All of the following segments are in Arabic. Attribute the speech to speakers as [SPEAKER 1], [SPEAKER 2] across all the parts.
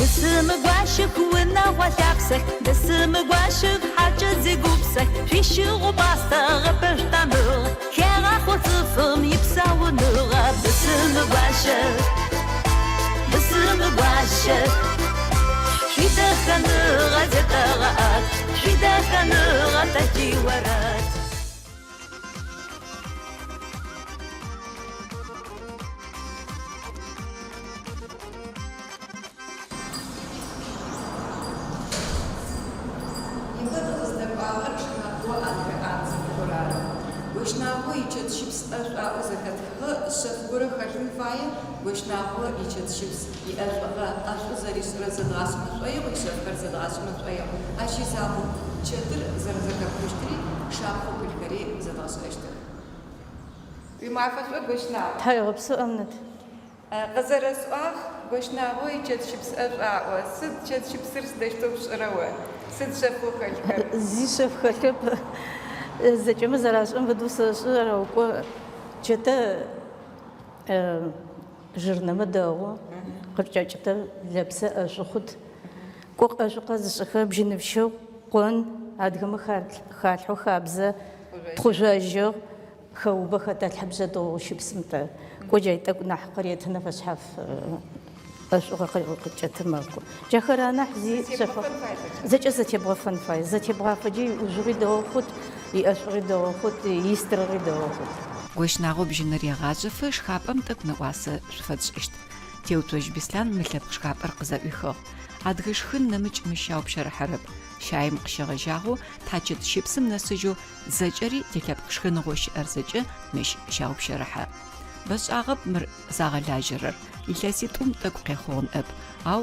[SPEAKER 1] دسم قاشك ونا وشابسك دسم قاشك حاجة زي قبسك في شغل باستا غبش تامر كيرا خطفم يبسا ونورا دسم قاشك في دخنورا زتغات في دخنورا تجي ورات
[SPEAKER 2] Вышнаху ичет шипс азакатха шефгура хажин фая вышнаху ичет шипс и ашу зарис разадрасмат ая вышефкар задрасмат ая аши забу четыр зарзакапуштри шапху кулькари задрасаштыр вимафат вышнаху
[SPEAKER 3] تايغبسو أمنت
[SPEAKER 2] قزرس вышнаху ичет шипс ава сид чет шипсырс дэштовш рава сид шефу кулькар
[SPEAKER 3] زي شف خلب زكيم زراشم بدوس شراوكو جتا جرنمه داو قرجا جتا لبسه اشخد كوق اشقاز شخه بجنفشو قون ادغم خالحو خابزه تخجاجو خوبه ختا الحبزه دو شبسمتا كوجايتا نح قريه نفس حف اشقا قرجا ماكو جخرانا حزي شفا زكي زتيبغا فنفاي زتيبغا فجي وجري دو خد يأشغي دو خد يسترغي دو خد
[SPEAKER 4] Гошнагъо бжьыныр егъажъэфы шхапӏэм тӏэкӏу нэӏуасэ шъуфэдшӏыщт. Теуцожь Беслъан мы лъэпкъ шхапӏэр къызэӏуихыгъ. Адыгэ шхын нэмыкӏ мыщау пщэрыхьэрэп. Щаим къыщегъэжьагъэу тхьакӏыт щыпсым нэсыжьэу зэкӏэри телъэпкъ шхыныгъо щыӏэр зэкӏэ мыщ щау пщэрыхьэ. Бэшӏагъэп мыр загъэлажьэрэр. Илъэситӏум тӏэкӏу къехъугъын ӏэп. Ау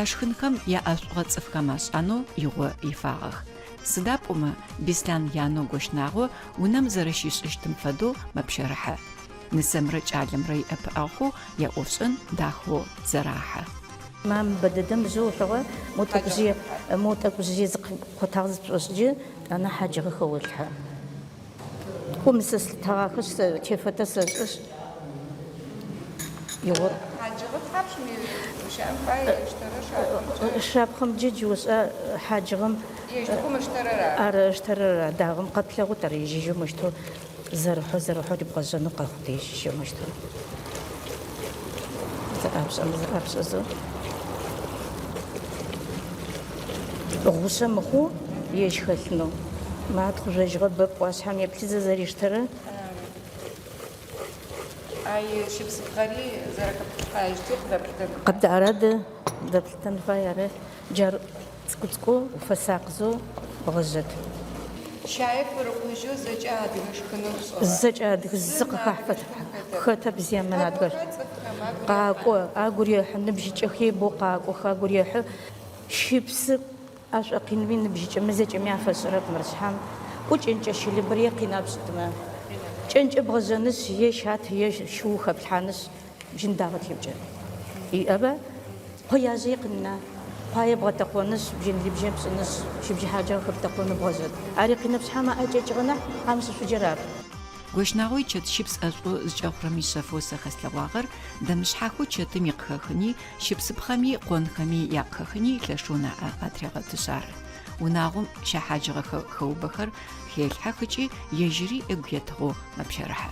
[SPEAKER 4] яшхынхэм яӏэшӏугъэ цӏыфхэм ашӏанэу игъо ифагъэх. Сыда пӏомэ Беслъан янэу Гошнагъо унэм зэрэщишӏыщтым фэдэу мэпщэрыхьэ. Нысэмрэ кӏалэмрэ иӏэпыӏэгъу яӏофшӏэн дахэу зэрахьэ.
[SPEAKER 3] مام بددم جو حوا موتقجي قطاز بشجي انا حاجه خولها ومسس تاخش كيف تسش يور
[SPEAKER 2] حاجة بتحبش مين مشان فاي اشترى
[SPEAKER 3] شاب خم جوز حاجهم
[SPEAKER 2] يشتكوا مشترى
[SPEAKER 3] اشترى داغم قتل وتري يجي مشتو زرحو يبغى جنو قاخدي يجي مشتو زابش زو غوسه مخو يشخلنو ما تخرج غب بواسحام يبتز زريشترى
[SPEAKER 2] اي شيبس بخاري زرك بقايشتي
[SPEAKER 3] قد أراد دبلتن فايرة جار تسكتكو وفساقزو بغزت
[SPEAKER 2] شايف رقوجو زج عادي مش كنوس
[SPEAKER 3] الزج عاد الزق حفت خطب زين من عاد قاقو أقولي نبجي تخي بو قاقو خاقولي شيبس اش اقين بين نبجي مزج ميا فسرت مرشحام وجنج شي بريقي نابستما جنج بغزنس هي شات هي شوخه بحانس جنداغت يبجا اي ابا هيا زيقنا هاي بغا تقونس بجن اللي بجنبس النس شي بجي حاجه خب تقون بغزت اريقي نفس حما اجي جغنا امس فجراب
[SPEAKER 4] Гошнагъо чэт щыпс ӏэшӏу зыкӏэхъурэми шъэфэу сэхэслъэгъуагъэр дэмышъхьэхэу чэтым икъыхэхыни щыпсыпхъэми къонхэми якъыхэхыни лъэшэу наӏэ атрегъэтышъ ары. Унагъом щахьаджэгъэ хэубэхэр хелъхьэх ыкӏи ежьыри ыгу етыгъэу мэпщэрыхьэ.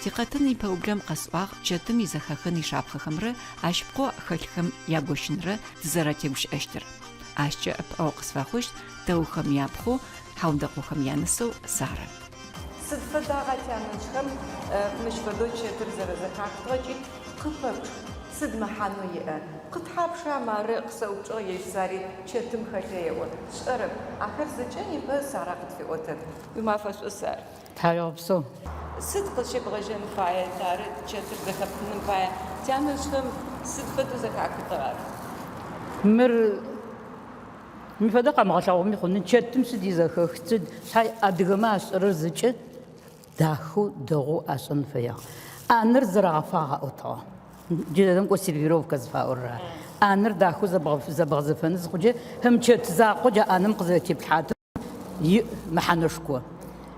[SPEAKER 4] Тикъэтын ипэублэм къэсӏуагъ чэтым изэхэхын ишапхъэхэмрэ ащыпкъэу хэлъхэм ягощынрэ тызэрэтегущыӏэщтыр. Ащкӏэ ӏэпӏэу къысфэхъущт тэухэм япхъэу хьаундэкъохэм янысэу Сарэ.
[SPEAKER 2] Сыд фэдагъа тянэжъхэм мыщ фэдэу чэтыр зэрэзэхахыгъэкӏи къыпэпчъ сыд мэхьанэу иӏэ. Къытхьапша мары къысэупчӏыгъ ежь Сари чэтым хэлъэеӏо. Шӏэрэп ахэр зэкӏэ непэ Сарэ къытфиӏотэп. Уимафэшӏо Сар.
[SPEAKER 3] تايغبسو
[SPEAKER 2] سد قشبغجن فاية تارد چتر زكابتن فاية تانشهم سد فدو زكاكتر
[SPEAKER 5] مر مفدقة مغلقوا ميخون نشتم سدي زخخ سد هاي أدغماش رزق داخو دغو أصن فيا أنر زرافة أوتا جدًا كوسيرفيروفكا زفاورا أنر داخو زبغزفنز خجة هم شت زاقو جا أنم قزتي بحات محنشكو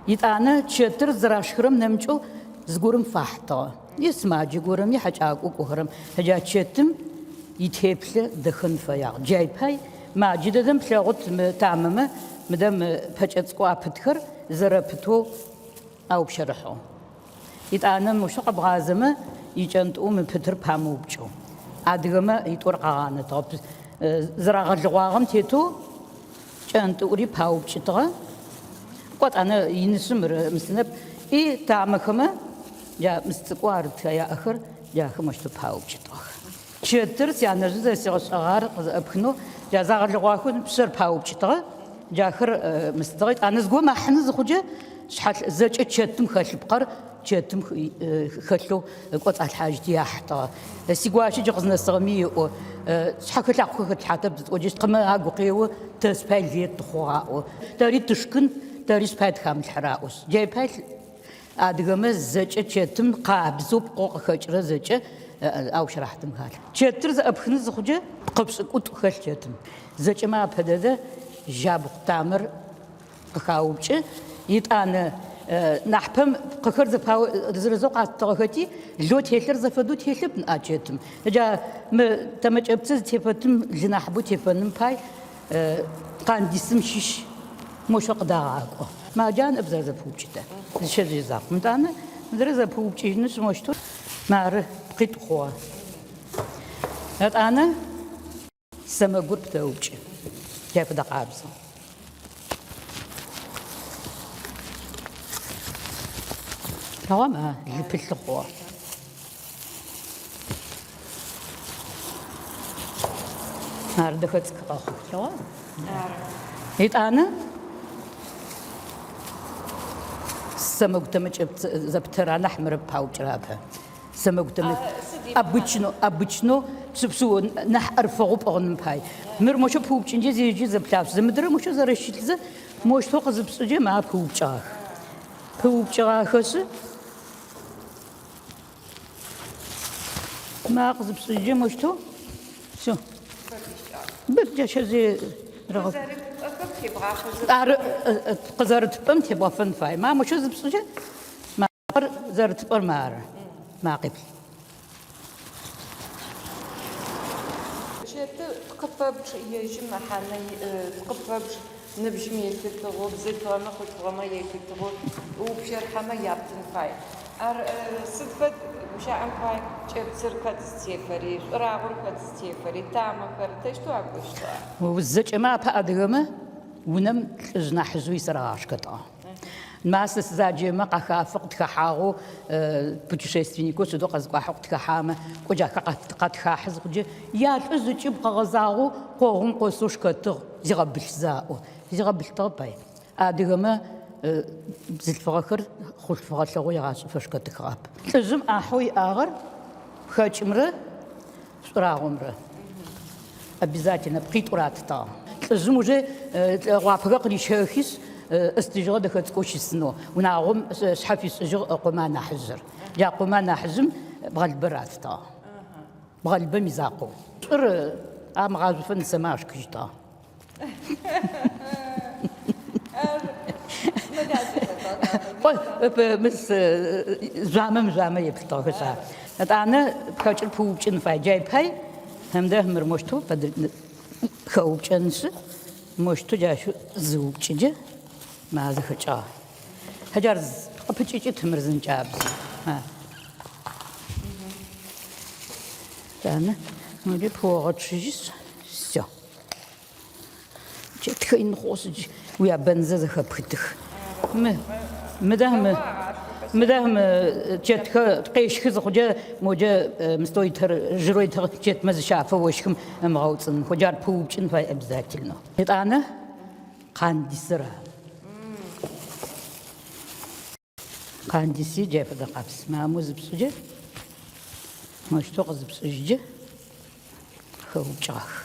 [SPEAKER 5] يتأنا شتر زراشخرم نمشو زغورم فاحطة يسمع جغورم يحجاقو كهرم هجا شتم يتهبل دخن فيا جاي باي ما جدًا بلاغت تعممه مدام فجأة أبتكر زربتو أو بشرحه يتأنا مش قبغازمه يجنتو من بتر باموبجو أدغما يتورقانه طب زراغ الجواغم تيتو جنتو ري باوبجتغا قد أنا ينسمر مسنب تعمكما جا مستقوارت يا آخر جا خمشتو باوبجتغا شتر سيانا جزء سيغش أغار أبخنو جا زاغ الجواغم بسر باوبجتغا جا آخر مستقوارت أنا زقو ما حنز خوجة شحال زج شتم خلف بقر شتم خلو قط الحاج دياحطا سيغواشي جقزنا سغمي او شحال لاقو حتى بتوجي قما اقيو تسبال في تخوا داري تشكن داري سبات خام الحراوس جاي باي ادغما زج شتم قابزو بقوق خجر زج او شرحتم قال شتر ابخن زخجه قبس قط خل شتم زج ما بدده جاب تامر خاوچ يتانا نحبم قخر زفاو زرزوق عطاغتي لو تيلر زفدو تيلب ناجتم جا تمجبت تيفتم جناحبو تيفنم باي قان ديسم شيش مش قداعكو ما جان ابزر زفوجته شي زاق متانا درز فوجي نس مشتو مار قيت خو انا سما قرب توجي كيف دقابس نعم يبلغ هو هذا خد كأخو تمام هيت أنا سمعت تمشي زبتر أنا حمر بحاول جرابها سمعت تمشي أبوشنو سبسو نحر فوق أغنم باي مر مشو بحوب تنجي زي زبلاف زمدر مشو زرشيت ز مش فوق زبسو جي ما بحوب جاه خس ما قصب سجى مشتو شو بدي شزي رغب قزرت بمتي بفن فاي ما مشو زب سجى ما زرت بر ما قبل
[SPEAKER 2] شت قفبش يجي محني قفبش نبجمي يكتبوا بزيتو أنا قلت وما يكتبوا وبشرح ما يابتن فاي صدفة مش عم فاي شاب سرقة استيفري راغون قد استيفري تاما فرتش تو أقولش
[SPEAKER 5] وزج ما بأدرمه ونم جناح زوي سراش كتا الماس الزاجي ما قخافق تخاحو بوتشيستينيكو سدو قزقا حق تخاحامه كوجا قد خاحز كوجا يا تزج يبقى غزاغو قوغن قوسوش كتر زغبل زاو زغبل طباي أدرمه زلفاخر خل فاخر يغاش فش كتخاب لازم أحوي آخر خاتمره راغمره обязательно притурата لازم وجه وافق لي شاخص استجرا دخلت كوشسنو ونعم شحفي استجر قمانا حجر جا قمانا حزم بغالبرات تا بغالب ميزاقو ام غازفن سماش كجتا مس زعما يبطل كذا أنا كاتشر بوجين فاجاي باي هم ده مرمشتو بدل خوجنس مشتو جاشو زوجيجه ما زخجا هجر قبتشي تمرزن جاب ها أنا مودي بوغتشيس سو جت خين خوسج ويا بنزة زخبتخ مدام جت قيش خز خجا موجا مستوي تر جروي تر جت مز شافه وشكم مغوصن خجار بوبشن فاي ابزاتلنا أنا قانديسرا قانديسي جاف دقابس ما موز بسجة مش تقص بسجة خوجاخ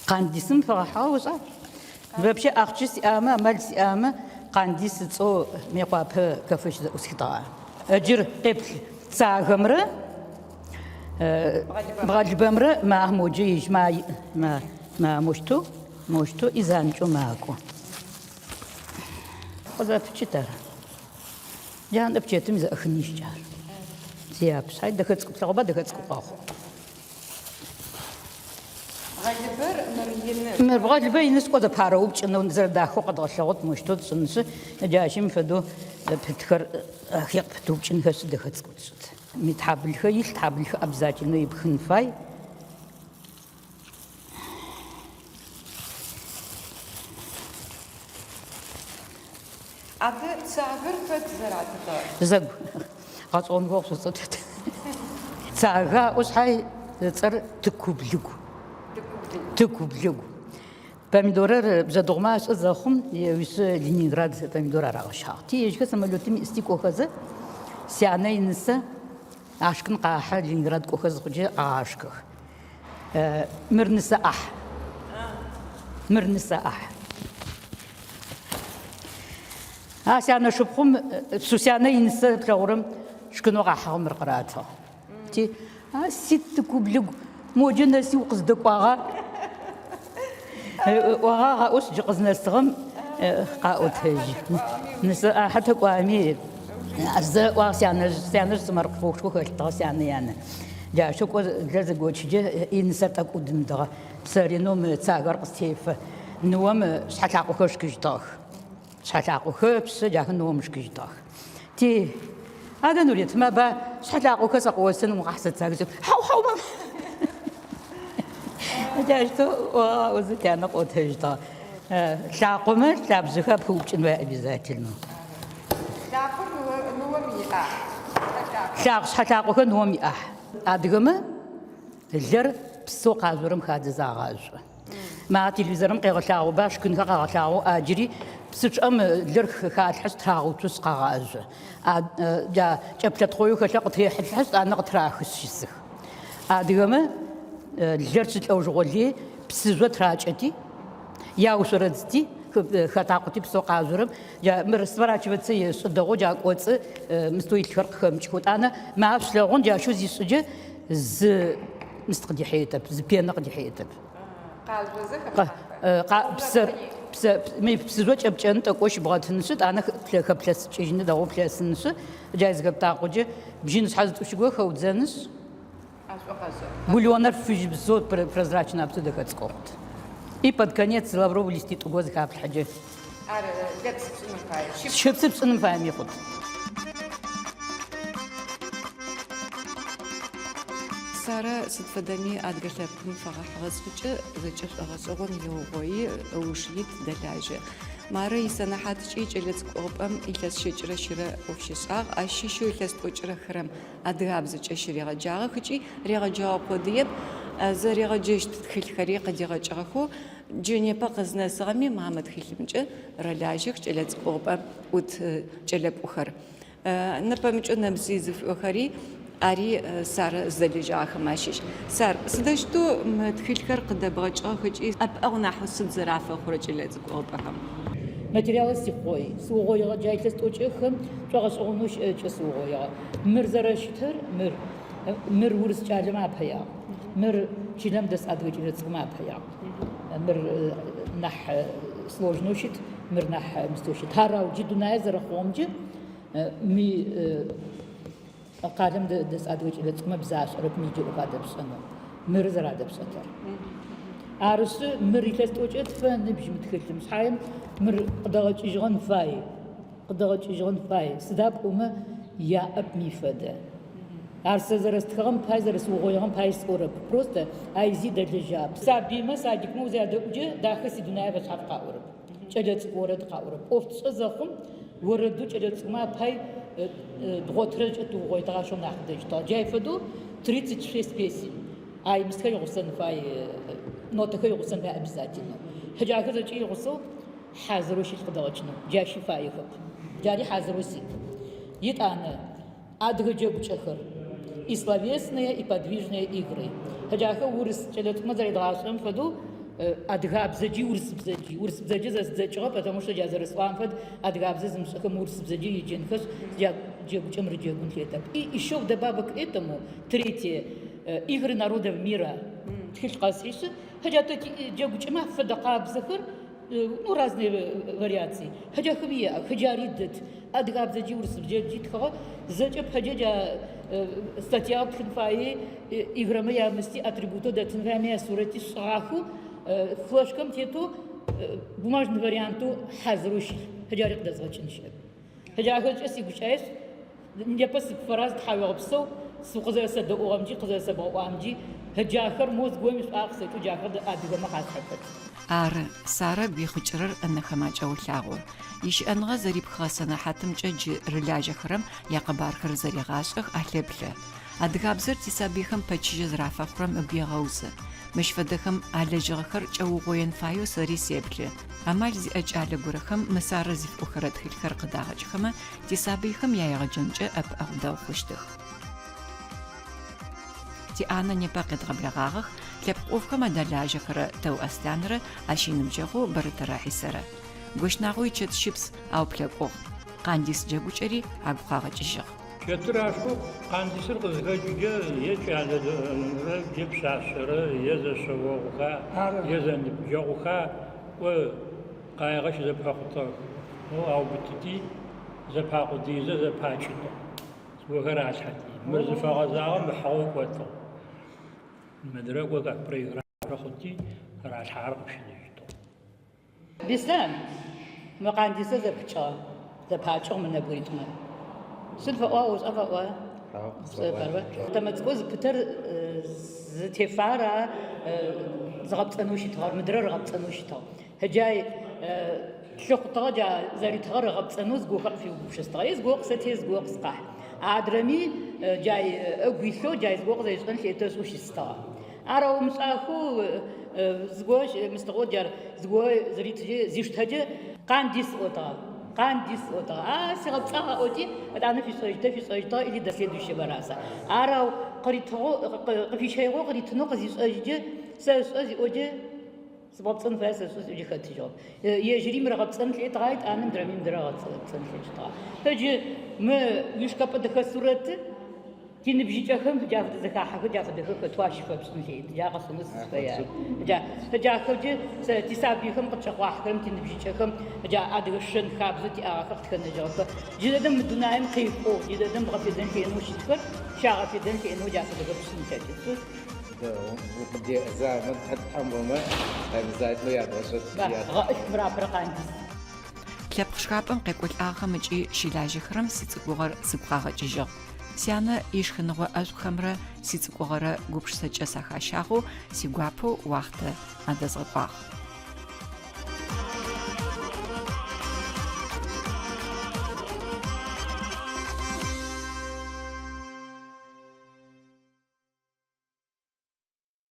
[SPEAKER 5] قانديسم فرحة وصار ببشي أخشي أما مالس أما قانديس تصو ميقاب كفش أسكتا أجر قبل ساعة غمرة بغالبامرة ما موجيج ما مشتو إزانجو ماكو خذ بتشتر جان بتشتم إذا أخنيش جار سياب سعيد دخلت كتلقبا دخلت كقاخو مر بغالبا ينس قد باروبش إنه نزل داخو قد غشلت مشتو تسنس جاشم فدو بتخر خيق بتوبش نخس دخلت كتشت متحبل خيل تحبل أبزاج إنه يبخن فاي
[SPEAKER 2] عاد ساغر فت زرعت
[SPEAKER 5] زق قاطون فوق صوتت ساغا وصحي صر تكوبلغو باميدورر بزادوغماس زخم يوس لينينغراد باميدورا راغشاتي يجك سمالوتم استيكو خزه سيانه ينسى عشقن قاحه لينينغراد كوخز خجي عاشق مرنسا اح سيانه شبخم سوسيانه ينسى بلاورم شكنو قاحه مرقراته تي ست كوبلغو موجنا سي وقصدك وغا أوس جقزنا السغم قاوت هجي نسا حتى قوامي أزا واسيانا سمر فوق شو خلطة سيانا جا شو جاز قوتش جا إنسا تقودم دغا سارينوم تساقر قصيف نوم شحلاقو خش كجداخ شحلاقو خبس جا نوم مش كجداخ تي هذا نريد ما با شحلاقو كسقو سن وقحسة تساقو حاو ماما جاشتو وزكانا قوتهجتا شاقوما شابزوها بوبشن وابيزاتلنا
[SPEAKER 2] شاقو نومي
[SPEAKER 5] شاقوها نومي أدغما الجر بسوق عزورم خاد زاغاز ما تلفزيون قيغشاو باش كنكا قاغشاو اجري بسوش الجر خاد حس تراغو تسقاغاز جا جبلت خويو خشاق تي حس انا قتراخس شيسخ أدغما الجرس الأوجولي بسزوة راجتي يا وسردتي خطاقتي بسوق عزورم جا مرسبراتي بتسي صدقوا جا قوتس مستوي الخرق خمشكوت أنا ما عرفش لغون جا شو زي سجى ز مستقدي حيتب ز بيان نقدي حيتب بس مي بسزوة أبجن تقوش بغات نسد أنا خبلس تجيني دعو بلس نسد جايز قبتاقو جا بجينس حزت وشجوا خود زنس Миллионер фиж бзот прозрачно обсуда хотскорт. И под конец Лавров листит угоз капляджи. Шепсипсным файми ход.
[SPEAKER 4] Сара ситфадами адгашлапни фагахвасчы зачев агасогон йогои ушит далаже. Мара исанахат чичелец копам илас шичра шира офшисаг ашишу илас точра храм адгабз чешрига жага хчи рига жага подиеп за рига жешт тхилхари қадига жагаху жөнепа кызнасыгами Мамед хилимче ралажих челец копам ут челеп ухар напамчу намсизов ухари ари сар залижах машиш сар сдашту тхилхар қдабгачга хчи абагна хусд зарафа хурчелец копам
[SPEAKER 5] материалы сихой сугойга жайлас точехым чагас онуш чесугойга мир зараштер мир урс чалма пая мир чилам дас адвичилец ма пая мир нах сложношит мир нах мстошит харау жидуна зарахомжи ми قادم دس адвичилец ма бзаш рапмиджи угадапсано мир зарадапсатар عرس مريكاس توجد فن بيجي متكلم صحيح مر قدرت إجران فاي سداب أمه يا أبني فدا عرس زرست خرم باي زرست وغيران باي سورب بروسته عايزيد الجاب سابي ما سادك مو زاد وجه داخل سيدنا بس حق قارب جلت ورد قارب أفت زخم وردو جلت ما باي دغوترج وغير تغاشون ناخدش تا جاي فدو 36 بيسي أي مستخدم غصن فاي نوتك يغصن بها أبزاتنا هجا كذا شيء يغصو حاضر وش يقدرنا جاشي فايخب جاري حاضر وسيد يتأنا أدرج بشخر и словесные и подвижные игры هجا كورس جلت ما زري دراسهم فدو أدغاب زجي ورس بزجي زجوا потому что я заросла фад أدغاب зазм шахам ورس бзаджи يجين خش я джеб чемр джебун летап и еще вдобавок к этому третье игры народов мира. Тхил қасисы, хотя то джагучма фадақабзахыр, ну разные вариации. Хотя хвия, хотя ридет, адгаб заджурс, джидха, зачем хотя статья тхинфаи играми ямости атрибута датинвамия сурати шаху, флешкам тету бумажный варианту хазруш, хотя ридет зачинши. Хотя хотя сигучаешь, не посып фараз тхавабсо, سوق زي أوامجي قزي سبا أوامجي هجاخر موز قومش أقصى تجاخر أديك ما خاصة.
[SPEAKER 4] سارة بيخجرر أن خماج أو لاغو يش أنغا زريب خاصنا حتم جج رلاجة خرم يقبار خر زري غاشخ أهلبله أدغابزر تسابيخم بتشج زرافة خرم بيغوز مش فدخم على جغخر جو غوين فايو سري سيبله أمال زي أجعل جورخم مسار زيف أخرت خل خرق داغج خما تسابيخم يايغجنج أب أغدا خشتخ تي أنا نبقى غبلغاغخ لبقوفكم دلاجخر تو أستانر أشينم جغو برترا حسرة غوشناغوي تشت شيبس أو بلقوخ قانديس جغوشري أبقاغ جيجغ
[SPEAKER 6] كتراشو قانديسر قزغجيجا يجعل جيب شاشرة يزا شوغوخا يزا نبجغوخا وقايغش زبحقطا أو بتتي زبحقو ديزا زبحاچنو وغراش حتي مرزفا غزاغم بحقوق وطو المدرك وقع بريغرام رخوتي راش حارق بشنجتو
[SPEAKER 5] بسلام ما قانديس زبحچا زبحاچو من نبويتما سلفا أوز أفا سلفا تمتقوز بتر زتفارا زغبت أنوشي تغار مدرر غبت أنوشي تغار هجاي شقطة جا زاري تغار غبت أنوز قوخق في وبشستغيز قوق ستيز قوق سقاح عادرمي جاي أقويثو جاي زقوق زي شغل في تسوشي ستا أراو مساخو زقوش مستغود جار زقو زريت زيشتاجة قانديس أوتا سيغب ساها أوتي أنا في سجدة إلي دسيدو شبراسا أراو قريتو في شيء قريتنو قزي سجدة سأزي أوجي سبب صن فاس أوجي خاتجو يجري مرغب صن لي تغايت أنا مدرمي مدرغب صن لي تغا هجي ما يشكب دخسورت تين بيجي جاهم جافد زكاة حق جافد دخل تواشي فبسن لي جا قصن السفيا جا خرج تسابيهم قد شقوا حكم تين بيجي جاهم جا أدرشن خابزتي آخر تكن جاك جدًا مدناهم خيفو جدًا بغفدن كأنه شتفر شاغفدن كأنه جافد دخل تاجس
[SPEAKER 7] وبدي أزامن حتى حمومة بزايد لو يدرست
[SPEAKER 5] غائش مرابر قانديس
[SPEAKER 4] لبخشكابم قيقول آخمجي شيلاجي خرم سيتقوغر سبقاغ جيجغ سيانا يشخنغو أزخمرا سيتقوغر قبش سجا ساخاشاغو سيقوابو واخت أدزغباغ